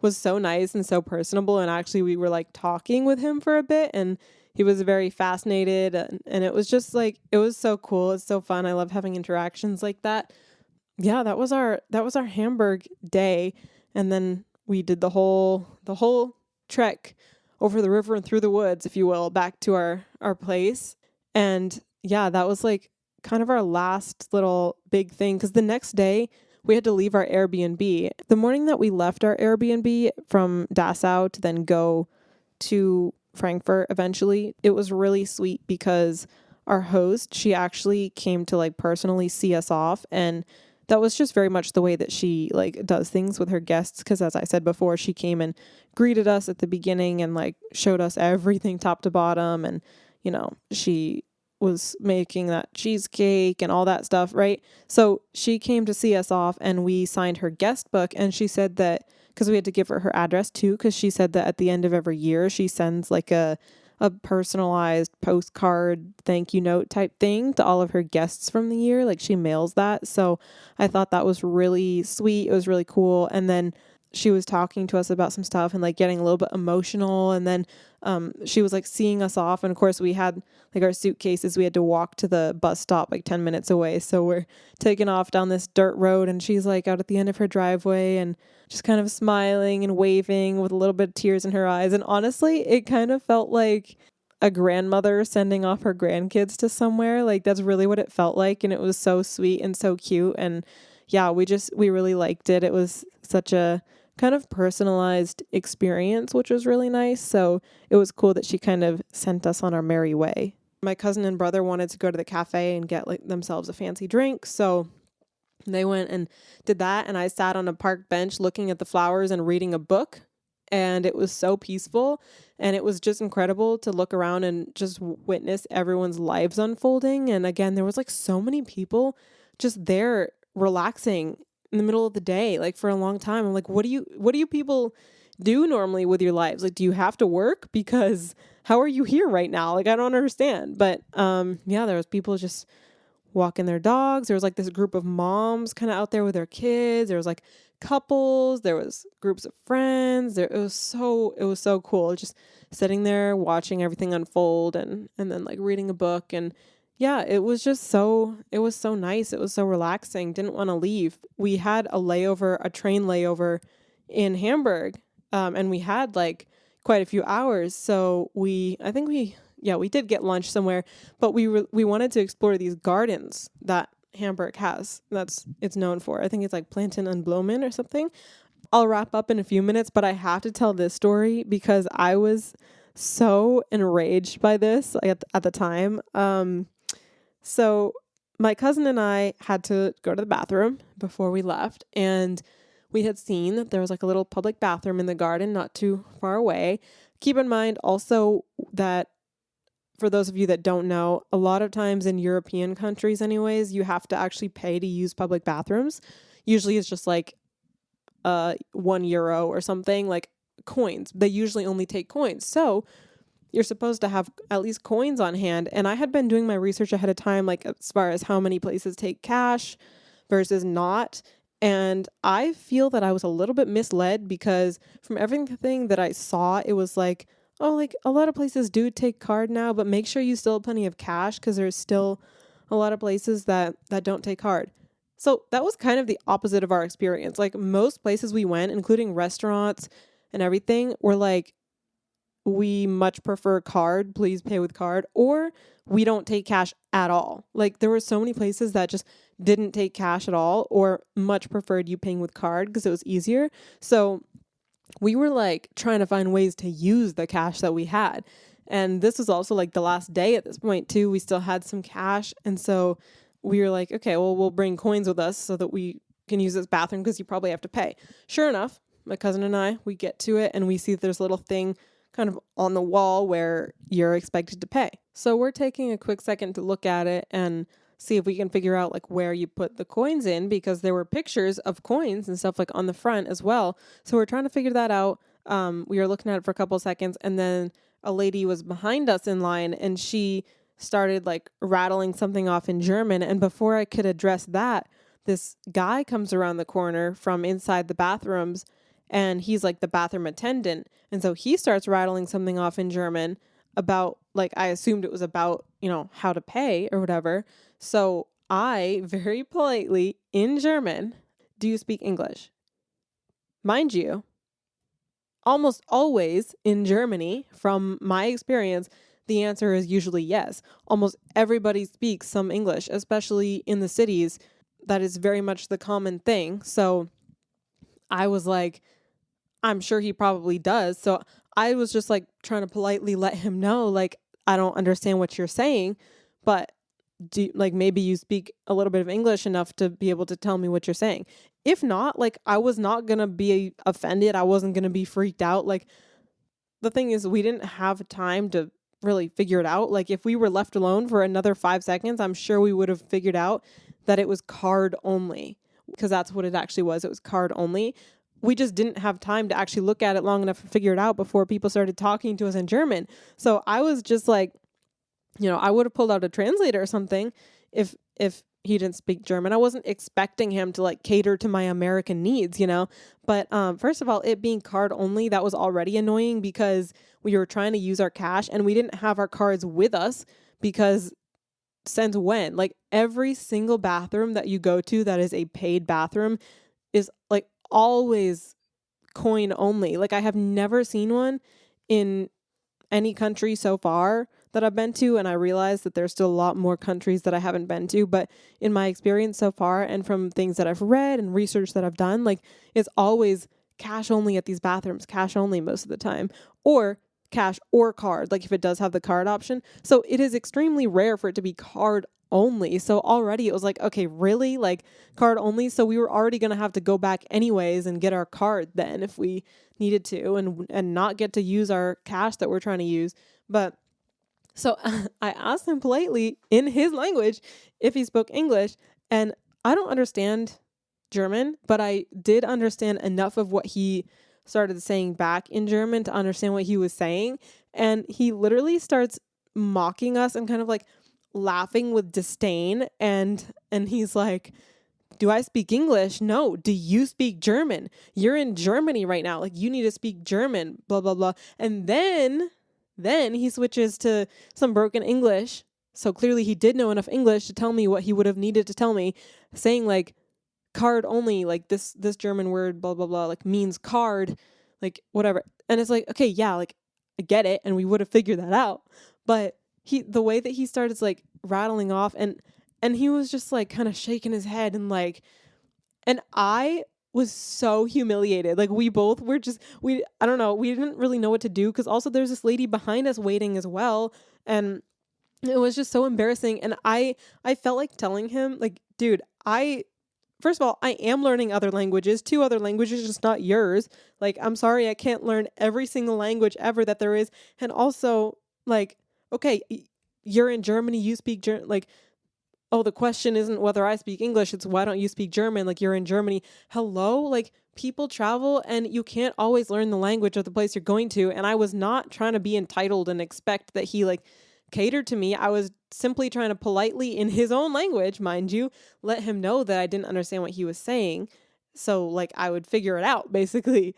was so nice and so personable. And actually we were like talking with him for a bit, and he was very fascinated. And it was just like, it was so cool. It's so fun. I love having interactions like that. Yeah, that was our Hamburg day. And then we did the whole trek over the river and through the woods, if you will, back to our place. And yeah, that was like kind of our last little big thing, because the next day we had to leave our Airbnb. The morning that we left our Airbnb from Dachau to then go to Frankfurt eventually, it was really sweet because our host, she actually came to like personally see us off, and that was just very much the way that she like does things with her guests, because as I said before, she came and greeted us at the beginning and like showed us everything top to bottom, and she was making that cheesecake and all that stuff, right? So she came to see us off and we signed her guest book. And she said that because we had to give her address too, because she said that at the end of every year, she sends like a personalized postcard thank you note type thing to all of her guests from the year. Like she mails that. So I thought that was really sweet. It was really cool. And then she was talking to us about some stuff and like getting a little bit emotional. And then she was like seeing us off. And of course we had like our suitcases. We had to walk to the bus stop like 10 minutes away. So we're taking off down this dirt road and she's like out at the end of her driveway and just kind of smiling and waving with a little bit of tears in her eyes. And honestly, it kind of felt like a grandmother sending off her grandkids to somewhere. Like that's really what it felt like. And it was so sweet and so cute. And yeah, we really liked it. It was such a kind of personalized experience, which was really nice. So it was cool that she kind of sent us on our merry way. My cousin and brother wanted to go to the cafe and get like themselves a fancy drink. So they went and did that. And I sat on a park bench looking at the flowers and reading a book. And it was so peaceful. And it was just incredible to look around and just witness everyone's lives unfolding. And again, there was like so many people just there relaxing in the middle of the day, like for a long time. I'm like, what do you people do normally with your lives? Like, do you have to work? Because how are you here right now? Like, I don't understand. But yeah, there was people just walking their dogs. There was like this group of moms kind of out there with their kids. There was like couples. There was groups of friends. It was so cool. Just sitting there watching everything unfold and then like reading a book. And yeah, it was so nice. It was so relaxing. Didn't want to leave. We had a train layover in Hamburg. And we had like quite a few hours. So we did get lunch somewhere, but we wanted to explore these gardens that Hamburg has. It's known for. I think it's like Planten and Blumen or something. I'll wrap up in a few minutes, but I have to tell this story because I was so enraged by this at the time. So my cousin and I had to go to the bathroom before we left, and we had seen that there was like a little public bathroom in the garden not too far away. Keep in mind also that for those of you that don't know, a lot of times in European countries anyways, you have to actually pay to use public bathrooms. Usually it's just like €1 or something, like coins. They usually only take coins. So you're supposed to have at least coins on hand. And I had been doing my research ahead of time, like as far as how many places take cash versus not. And I feel that I was a little bit misled because from everything that I saw, it was like, oh, like a lot of places do take card now, but make sure you still have plenty of cash because there's still a lot of places that don't take card. So that was kind of the opposite of our experience. Like most places we went, including restaurants and everything, were like, we much prefer card, please pay with card, or we don't take cash at all. Like there were so many places that just didn't take cash at all or much preferred you paying with card because it was easier. So we were like trying to find ways to use the cash that we had. And this was also like the last day at this point too. We still had some cash. And so we were like, okay, well, we'll bring coins with us so that we can use this bathroom because you probably have to pay. Sure enough, my cousin and I, we get to it and we see there's a little thing kind of on the wall where you're expected to pay. So we're taking a quick second to look at it and see if we can figure out like where you put the coins in because there were pictures of coins and stuff like on the front as well. So we're trying to figure that out. We were looking at it for a couple of seconds and then a lady was behind us in line and she started like rattling something off in German. And before I could address that, this guy comes around the corner from inside the bathrooms and he's like the bathroom attendant. And so he starts rattling something off in German about, like, I assumed it was about, how to pay or whatever. So I very politely in German, do you speak English? Mind you, almost always in Germany, from my experience, the answer is usually yes. Almost everybody speaks some English, especially in the cities. That is very much the common thing. So I was like, I'm sure he probably does. So I was just like trying to politely let him know, like, I don't understand what you're saying, but maybe you speak a little bit of English enough to be able to tell me what you're saying. If not, like, I was not going to be offended. I wasn't going to be freaked out. Like, the thing is, we didn't have time to really figure it out. Like if we were left alone for another 5 seconds, I'm sure we would have figured out that it was card only, because that's what it actually was. It was card only. We just didn't have time to actually look at it long enough to figure it out before people started talking to us in German. So I was just like, I would have pulled out a translator or something if he didn't speak German. I wasn't expecting him to like cater to my American needs, But first of all, it being card only, that was already annoying because we were trying to use our cash and we didn't have our cards with us because since when? Like every single bathroom that you go to that is a paid bathroom is like always coin only. Like I have never seen one in any country so far that I've been to, and I realize that there's still a lot more countries that I haven't been to, but in my experience so far and from things that I've read and research that I've done, like it's always cash only at these bathrooms, cash only most of the time, or cash or card, like if it does have the card option. So it is extremely rare for it to be card only. So already it was like, okay, really? Like card only? So we were already going to have to go back anyways and get our card then if we needed to and not get to use our cash that we're trying to use. But so I asked him politely in his language if he spoke English, and I don't understand German, but I did understand enough of what he started saying back in German to understand what he was saying. And he literally starts mocking us and kind of like laughing with disdain. And he's like, do I speak English? No. Do you speak German? You're in Germany right now. Like you need to speak German, blah, blah, blah. And then he switches to some broken English. So clearly he did know enough English to tell me what he would have needed to tell me, saying like card only, like this German word, blah, blah, blah, like means card, like whatever. And it's like, okay, yeah, like I get it. And we would have figured that out. But the way that he started like rattling off and he was just like kind of shaking his head and like, and I was so humiliated. Like we both were just, I don't know, we didn't really know what to do. Cause also there's this lady behind us waiting as well. And it was just so embarrassing. And I felt like telling him like, dude, first of all, I am learning other languages, 2 other languages, just not yours. Like, I'm sorry, I can't learn every single language ever that there is. And also like, okay, you're in Germany, you speak German, like, oh, the question isn't whether I speak English, it's why don't you speak German? Like you're in Germany. Hello? Like people travel and you can't always learn the language of the place you're going to. And I was not trying to be entitled and expect that he like catered to me. I was simply trying to politely, in his own language, mind you, let him know that I didn't understand what he was saying. So like I would figure it out basically.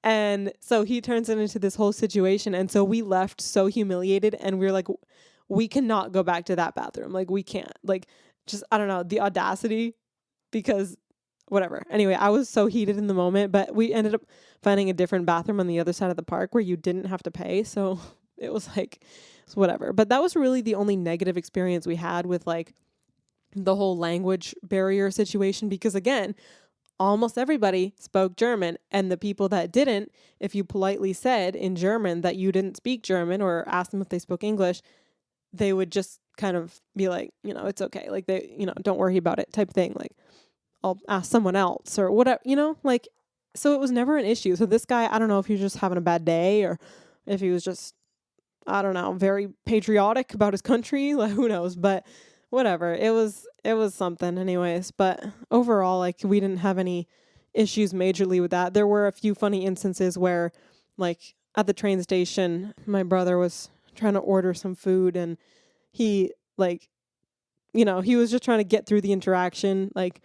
And so he turns it into this whole situation. And so we left so humiliated and we were like, we cannot go back to that bathroom. Like we can't, like, just, I don't know, the audacity, because whatever. Anyway, I was so heated in the moment, but we ended up finding a different bathroom on the other side of the park where you didn't have to pay. So it was like, it's whatever. But that was really the only negative experience we had with like the whole language barrier situation, because again, almost everybody spoke German, and the people that didn't, if you politely said in German that you didn't speak German or asked them if they spoke English, they would just kind of be like, it's okay. Like they, don't worry about it type thing. Like I'll ask someone else or whatever, like, so it was never an issue. So this guy, I don't know if he was just having a bad day or if he was just, I don't know, very patriotic about his country. Like who knows, but whatever. It was something anyways. But overall, like we didn't have any issues majorly with that. There were a few funny instances where like at the train station, my brother was trying to order some food and he like, he was just trying to get through the interaction like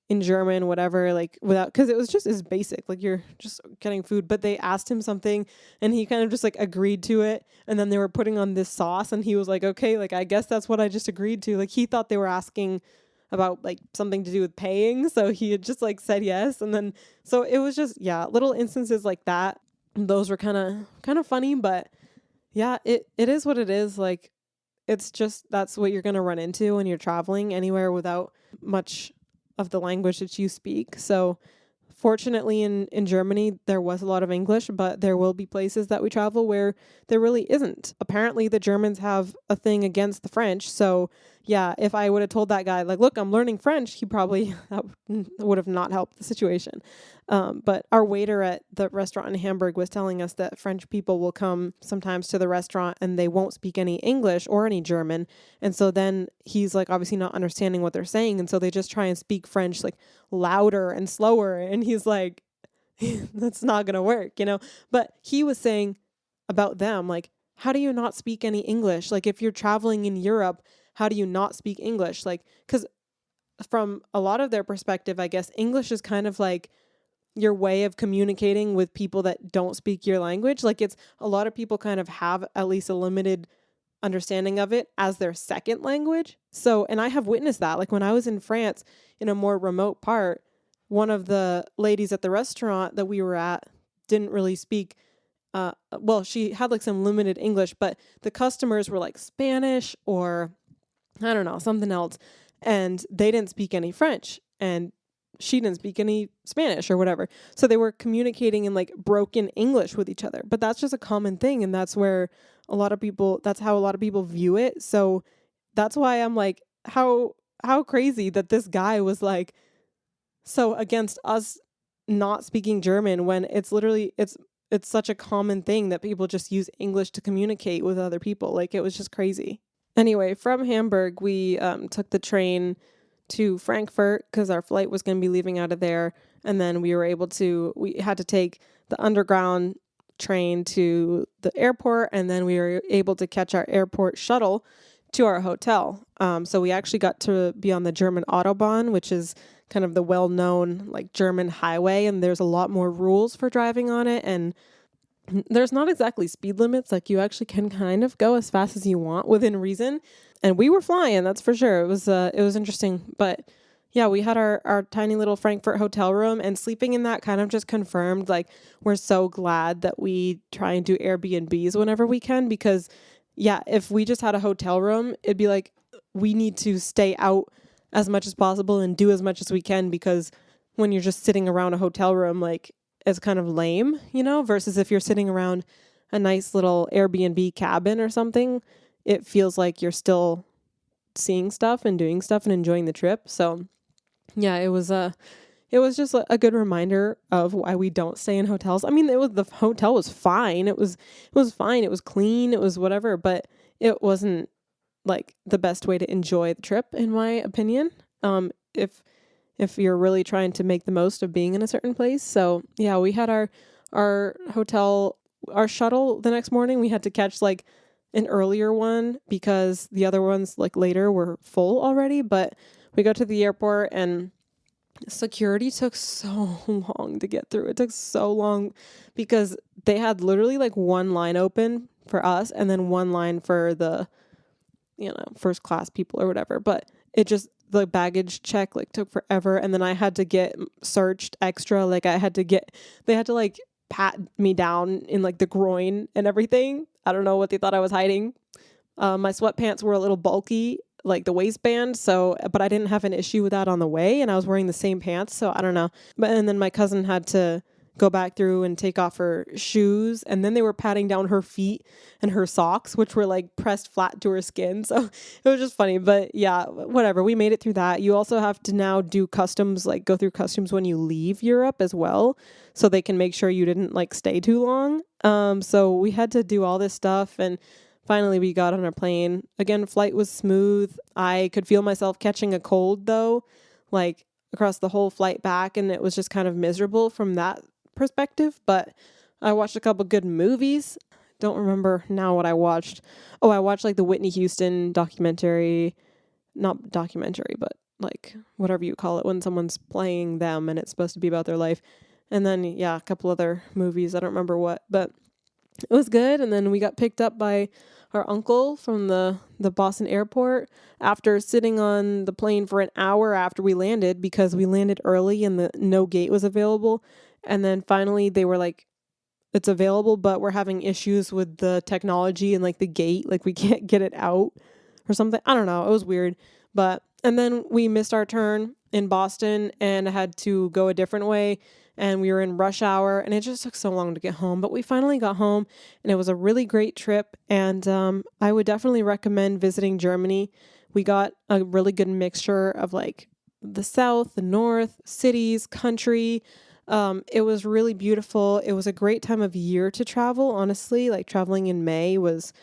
in German, whatever, like without, because it was just as basic, like you're just getting food, but they asked him something and he kind of just like agreed to it, and then they were putting on this sauce and he was like, okay, like I guess that's what I just agreed to. Like he thought they were asking about like something to do with paying, so he had just like said yes. And then so it was just, yeah, little instances like that. Those were kind of funny, but yeah, it is what it is. Like, it's just, that's what you're going to run into when you're traveling anywhere without much of the language that you speak. So fortunately in Germany, there was a lot of English, but there will be places that we travel where there really isn't. Apparently the Germans have a thing against the French. So yeah, if I would have told that guy, like, look, I'm learning French, he probably that would have not helped the situation. But our waiter at the restaurant in Hamburg was telling us that French people will come sometimes to the restaurant and they won't speak any English or any German. And so then he's like obviously not understanding what they're saying. And so they just try and speak French like louder and slower. And he's like, that's not going to work, you know? But he was saying about them, like, how do you not speak any English? Like, if you're traveling in Europe, how do you not speak English? Like, because from a lot of their perspective, I guess English is kind of like your way of communicating with people that don't speak your language. Like, it's a lot of people kind of have at least a limited understanding of it as their second language. So, and I have witnessed that. Like, when I was in France in a more remote part, one of the ladies at the restaurant that we were at didn't really speak. Well, she had like some limited English, but the customers were like Spanish or I don't know, something else. And they didn't speak any French and she didn't speak any Spanish or whatever. So they were communicating in like broken English with each other. But that's just a common thing. And that's where that's how a lot of people view it. So that's why I'm like, how crazy that this guy was like so against us not speaking German when it's literally, it's such a common thing that people just use English to communicate with other people. Like, it was just crazy. Anyway, from Hamburg, we took the train to Frankfurt because our flight was going to be leaving out of there. And then we had to take the underground train to the airport. And then we were able to catch our airport shuttle to our hotel. So we actually got to be on the German Autobahn, which is kind of the well-known like German highway. And there's a lot more rules for driving on it. And there's not exactly speed limits. Like, you actually can kind of go as fast as you want within reason. And we were flying, that's for sure. It was interesting. But yeah, we had our tiny little Frankfurt hotel room, and sleeping in that kind of just confirmed, like, we're so glad that we try and do Airbnbs whenever we can, because yeah, if we just had a hotel room, it'd be like, we need to stay out as much as possible and do as much as we can, because when you're just sitting around a hotel room, like, it's kind of lame, you know, versus if you're sitting around a nice little Airbnb cabin or something, it feels like you're still seeing stuff and doing stuff and enjoying the trip. So yeah, it was just a good reminder of why we don't stay in hotels. I mean, the hotel was fine. It was fine. It was clean. It was whatever, but it wasn't like the best way to enjoy the trip, in my opinion. If you're really trying to make the most of being in a certain place. So yeah, we had our hotel, our shuttle the next morning. We had to catch like an earlier one because the other ones like later were full already. But we got to the airport and security took so long to get through. It took so long because they had literally like one line open for us and then one line for the, first class people or whatever. But the baggage check like took forever. And then I had to get searched extra. Like they had to like pat me down in like the groin and everything. I don't know what they thought I was hiding. My sweatpants were a little bulky, like the waistband. But I didn't have an issue with that on the way. And I was wearing the same pants. So I don't know. And then my cousin had to go back through and take off her shoes. And then they were patting down her feet and her socks, which were like pressed flat to her skin. So it was just funny. But yeah, whatever. We made it through that. You also have to now do customs, like go through customs when you leave Europe as well. So they can make sure you didn't like stay too long. So we had to do all this stuff. And finally we got on our plane. Again, flight was smooth. I could feel myself catching a cold though, like across the whole flight back. And it was just kind of miserable from that perspective, but I watched a couple good movies. Don't remember now what I watched. Oh, I watched like the Whitney Houston documentary, not documentary, but like whatever you call it when someone's playing them and it's supposed to be about their life. And then, yeah, a couple other movies. I don't remember what, but it was good. And then we got picked up by our uncle from the Boston airport after sitting on the plane for an hour after we landed because we landed early and no gate was available. And then finally they were like, it's available, but we're having issues with the technology and like the gate, like we can't get it out or something. I don't know. It was weird. And then we missed our turn in Boston and had to go a different way. And we were in rush hour and it just took so long to get home. But we finally got home and it was a really great trip. And I would definitely recommend visiting Germany we got a really good mixture of like the south, the north, cities, country. It was really beautiful. It was a great time of year to travel, honestly. Like traveling in May was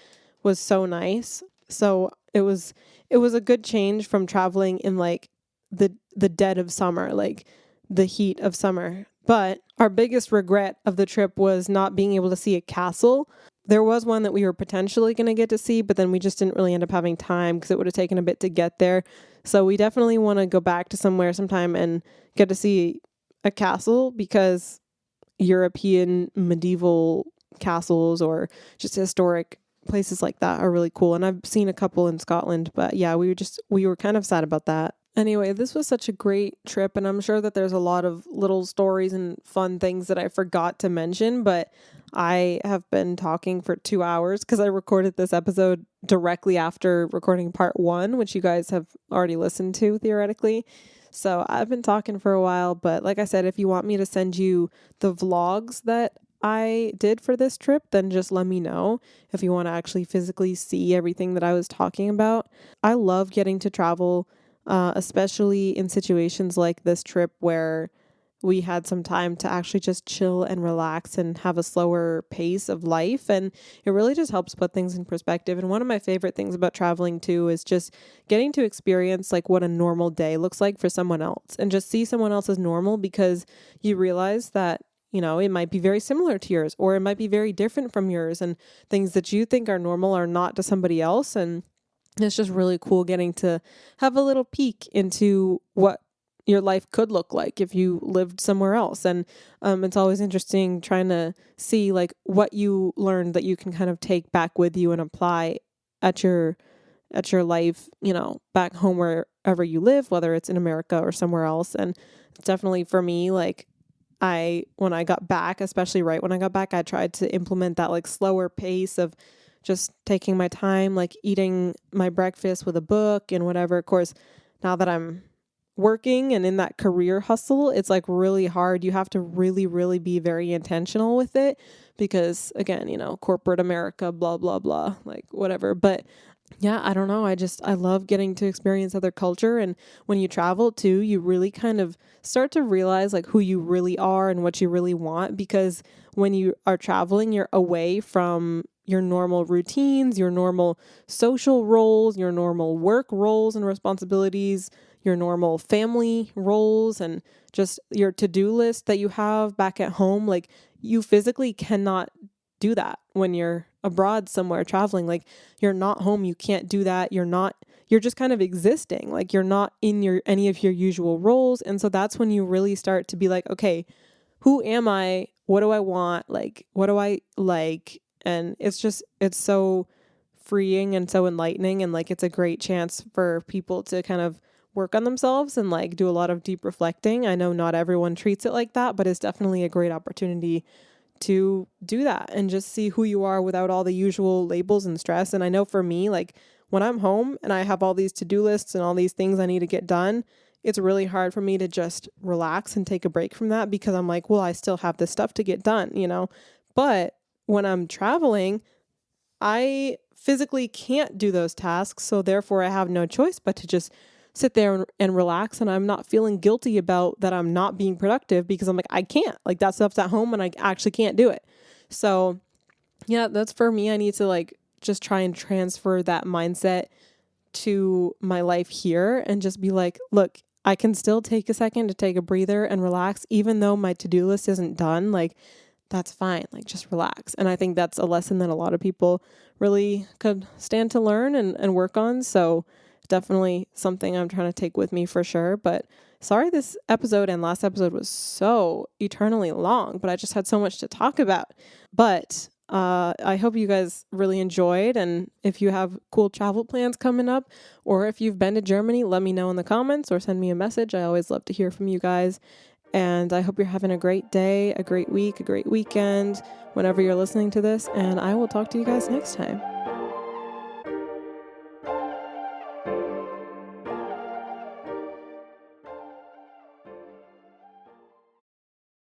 so nice. So it was a good change from traveling in like the dead of summer, like the heat of summer. But our biggest regret of the trip was not being able to see a castle. There was one that we were potentially going to get to see, but then we just didn't really end up having time because it would have taken a bit to get there. So we definitely want to go back to somewhere sometime and get to see a castle, because European medieval castles or just historic places like that are really cool. And I've seen a couple in Scotland, but yeah, we were kind of sad about that. Anyway, this was such a great trip, and I'm sure that there's a lot of little stories and fun things that I forgot to mention, but I have been talking for 2 hours because I recorded this episode directly after recording part 1, which you guys have already listened to theoretically. So I've been talking for a while, but like I said, if you want me to send you the vlogs that I did for this trip, then just let me know if you want to actually physically see everything that I was talking about. I love getting to travel, especially in situations like this trip where we had some time to actually just chill and relax and have a slower pace of life. And it really just helps put things in perspective. And one of my favorite things about traveling too is just getting to experience like what a normal day looks like for someone else, and just see someone else as normal, because you realize that, you know, it might be very similar to yours, or it might be very different from yours, and things that you think are normal are not to somebody else. And it's just really cool getting to have a little peek into what your life could look like if you lived somewhere else. And it's always interesting trying to see like what you learned that you can kind of take back with you and apply at your life, you know, back home wherever you live, whether it's in America or somewhere else. And definitely for me, like when I got back, especially right when I got back, I tried to implement that like slower pace of just taking my time, like eating my breakfast with a book and whatever. Of course, now that I'm working and in that career hustle, it's like really hard. You have to really, really be very intentional with it because, again, you know, corporate America, blah, blah, blah, like whatever. But yeah, I don't know. I love getting to experience other culture. And when you travel too, you really kind of start to realize like who you really are and what you really want, because when you are traveling, you're away from your normal routines, your normal social roles, your normal work roles and responsibilities, your normal family roles, and just your to-do list that you have back at home. Like you physically cannot do that when you're abroad somewhere traveling. Like you're not home, you can't do that. You're just kind of existing. Like you're not in any of your usual roles. And so that's when you really start to be like, okay, who am I? What do I want? Like, what do I like? And it's so freeing and so enlightening. And like, it's a great chance for people to kind of work on themselves and like do a lot of deep reflecting. I know not everyone treats it like that, but it's definitely a great opportunity to do that and just see who you are without all the usual labels and stress. And I know for me, like when I'm home and I have all these to-do lists and all these things I need to get done, it's really hard for me to just relax and take a break from that, because I'm like, well, I still have this stuff to get done, you know? But when I'm traveling, I physically can't do those tasks. So therefore I have no choice but to just sit there and relax. And I'm not feeling guilty about that I'm not being productive, because I'm like, I can't, like that stuff's at home and I actually can't do it. So yeah, that's for me. I need to like just try and transfer that mindset to my life here and just be like, look, I can still take a second to take a breather and relax, even though my to-do list isn't done. Like that's fine. Like just relax. And I think that's a lesson that a lot of people really could stand to learn and work on. So definitely something I'm trying to take with me for sure. But sorry, this episode and last episode was so eternally long, but I just had so much to talk about. But I hope you guys really enjoyed. And if you have cool travel plans coming up, or if you've been to Germany, let me know in the comments or send me a message. I always love to hear from you guys. And I hope you're having a great day, a great week, a great weekend, whenever you're listening to this. And I will talk to you guys next time.